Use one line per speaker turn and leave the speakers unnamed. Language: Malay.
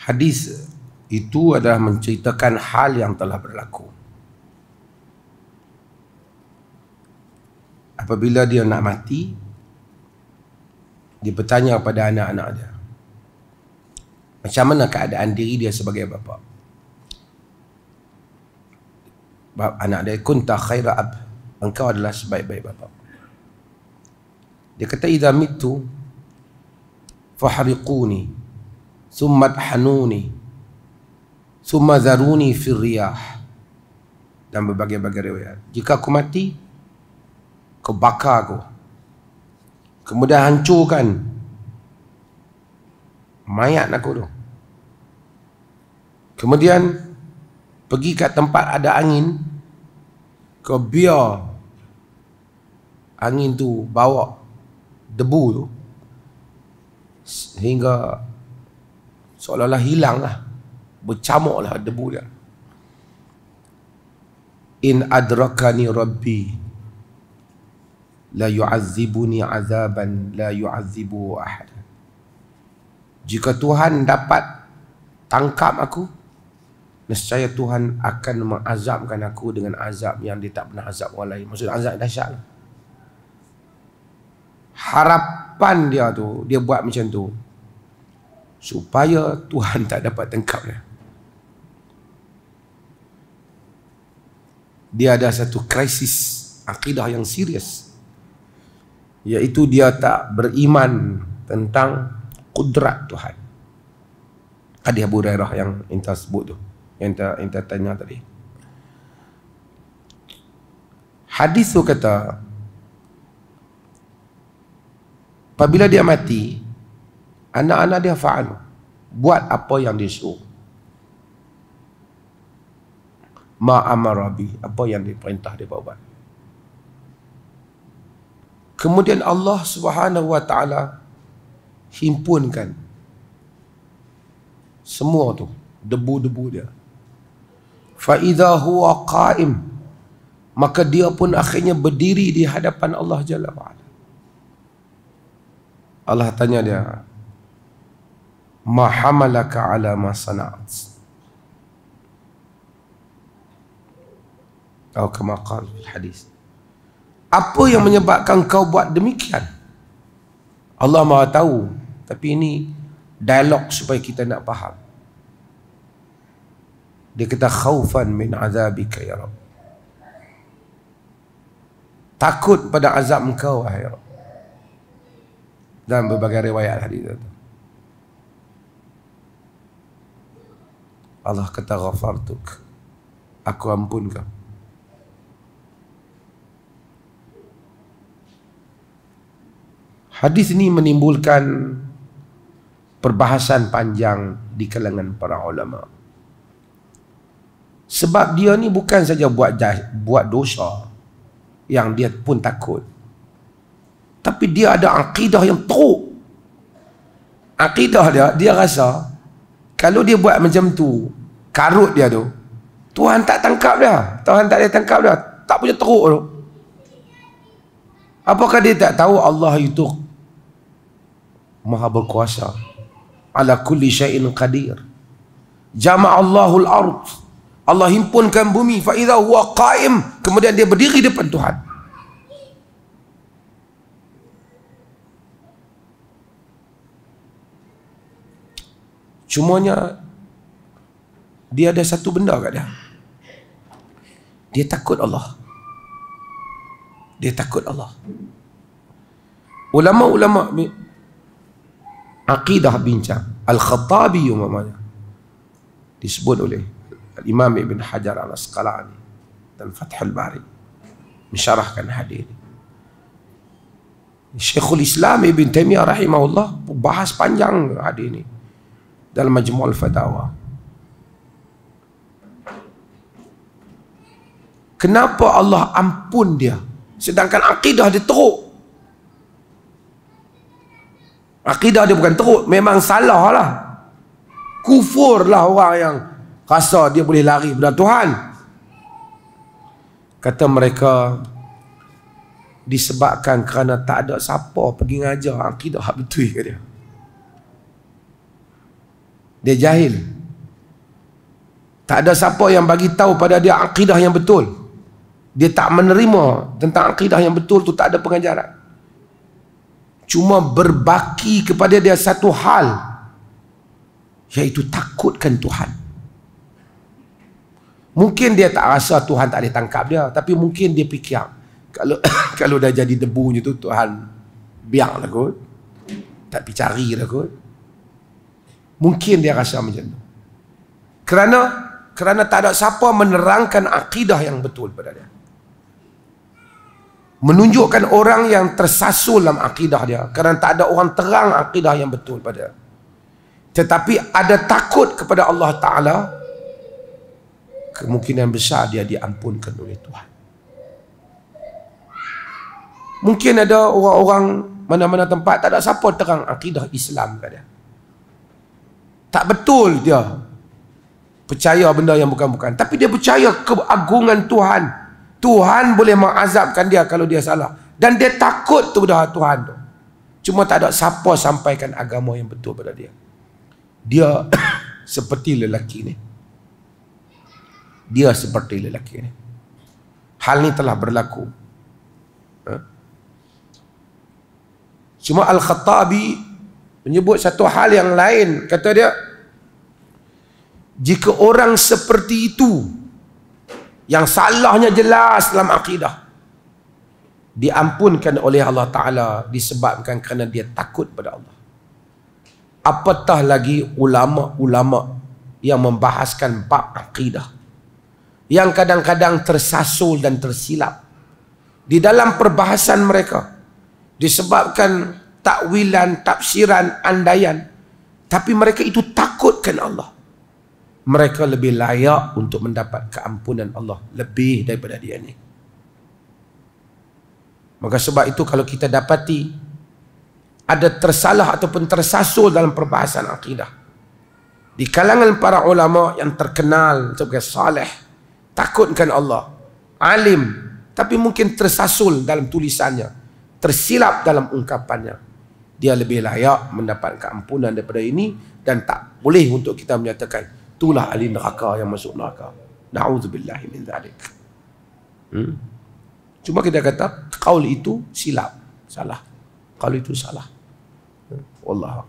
Hadis itu adalah menceritakan hal yang telah berlaku. Apabila dia nak mati, dia bertanya kepada anak-anak dia, macam mana keadaan diri dia sebagai bapa? Anak dia, kunta khaira ab, engkau adalah sebaik-baik bapa. Dia kata, idza mittu fahriquni thumma adhanuni thumma zaruni fil riyah. Dan berbagai-bagai riwayat, jika aku mati, kau bakar aku, kemudian hancurkan mayat aku tu, kemudian pergi kat tempat ada angin, kau biar angin tu bawa debu tu sehingga seolah-olah hilang lah, bercamuk lah debu dia. In adrakani rabbi la yu'azzibuni azaban la yu'azzibu ahad. Jika Tuhan dapat tangkap aku, nescaya Tuhan akan mengazabkan aku dengan azab yang dia tak pernah azab orang lain. Maksudnya azab dahsyat. Harapan dia tu, dia buat macam tu supaya Tuhan tak dapat tangkap dia. Dia ada satu krisis akidah yang serius, iaitu dia tak beriman tentang kudrat Tuhan. Hadis Abu Hurairah yang kita sebut tu, yang kita tanya tadi. Hadis tu kata, apabila dia mati, anak-anak dia fa'al, buat apa yang dia suruh. Ma amara bi, apa yang diperintah dia buat. Kemudian Allah Subhanahu wa taala himpunkan semua tu, debu-debu dia. Fa idza huwa qa'im, maka dia pun akhirnya berdiri di hadapan Allah Jalla wa ala. Allah tanya dia, ma hamalaka ala ma sana'at, atau kama qala fil hadis, apa yang menyebabkan kau buat demikian? Allah Maha tahu, tapi ini dialog supaya kita nak faham. Dia kata, khaufan min azabika ya Rabb, takut pada azab engkau wahai Rabb. Dan berbagai riwayat hadis itu, Allah kata, ghafartuk, aku ampun kau. Hadis ini menimbulkan perbahasan panjang di kalangan para ulama. Sebab dia ni bukan saja buat dosa yang dia pun takut, tapi dia ada akidah yang teruk. Akidah dia rasa kalau dia buat macam tu, karut dia tu, Tuhan tak tangkap dia, Tuhan tak boleh tangkap dia, tak punya teruk tu. Apakah dia tak tahu Allah itu Maha berkuasa, ala kulli syai'in qadir. Jama'allahul ard, Allah himpunkan bumi, fa idza huwa qa'im, kemudian dia berdiri depan Tuhan. Cumanya dia ada satu benda kat dia, dia takut Allah. Dia takut Allah. Ulama-ulama aqidah bincang, Al-Khattabi umpamanya disebut oleh Imam Ibn Hajar Al-Asqalani dan Fathul Bari mensyarahkan hadis ini. Syekhul Islam Ibn Taimiyah rahimahullah bahas panjang hadis ini dalam Majmu' Al-Fatawa. Kenapa Allah ampun dia sedangkan akidah dia teruk? Akidah dia bukan teruk, memang salah lah, kufur lah orang yang rasa dia boleh lari pada Tuhan. Kata mereka, disebabkan kerana tak ada siapa pergi ngajar akidah hak betul ke dia. Dia jahil. Tak ada siapa yang bagi tahu pada dia akidah yang betul. Dia tak menerima tentang akidah yang betul tu, tak ada pengajaran. Cuma berbaki kepada dia satu hal, iaitu takutkan Tuhan. Mungkin dia tak rasa Tuhan tak boleh tangkap dia, tapi mungkin dia fikir kalau dah jadi debunya tu, Tuhan biarlah kot, tak pergi cari lah kot. Mungkin dia rasa macam tu. Kerana tak ada siapa menerangkan akidah yang betul pada dia, menunjukkan orang yang tersasul dalam akidah dia, kerana tak ada orang terang akidah yang betul pada dia. Tetapi ada takut kepada Allah Ta'ala, kemungkinan besar dia diampunkan oleh Tuhan. Mungkin ada orang-orang mana-mana tempat tak ada siapa terang akidah Islam pada dia. Tak betul dia percaya benda yang bukan-bukan, tapi dia percaya keagungan Tuhan. Tuhan boleh mengazabkan dia kalau dia salah, dan dia takut kepada Tuhan tu. Cuma tak ada siapa sampaikan agama yang betul pada dia. Dia seperti lelaki ni. Dia seperti lelaki ni. Hal ni telah berlaku. Cuma Al-Khattabi menyebut satu hal yang lain. Kata dia, jika orang seperti itu, yang salahnya jelas dalam akidah, diampunkan oleh Allah Ta'ala disebabkan kerana dia takut pada Allah, apatah lagi ulama-ulama yang membahaskan bab akidah, yang kadang-kadang tersasul dan tersilap di dalam perbahasan mereka disebabkan takwilan, tafsiran, andaian, tapi mereka itu takutkan Allah. Mereka lebih layak untuk mendapat keampunan Allah lebih daripada dia ni. Maka sebab itu kalau kita dapati ada tersalah ataupun tersasul dalam perbahasan akidah di kalangan para ulama yang terkenal sebagai saleh, takutkan Allah, alim, tapi mungkin tersasul dalam tulisannya, tersilap dalam ungkapannya, dia lebih layak mendapat keampunan daripada ini, dan tak boleh untuk kita menyatakan itulah ahli neraka yang masuk neraka. Na'udzubillahi min dzalik. Cuma kita kata kaul itu silap, salah. Kaul itu salah. Wallahu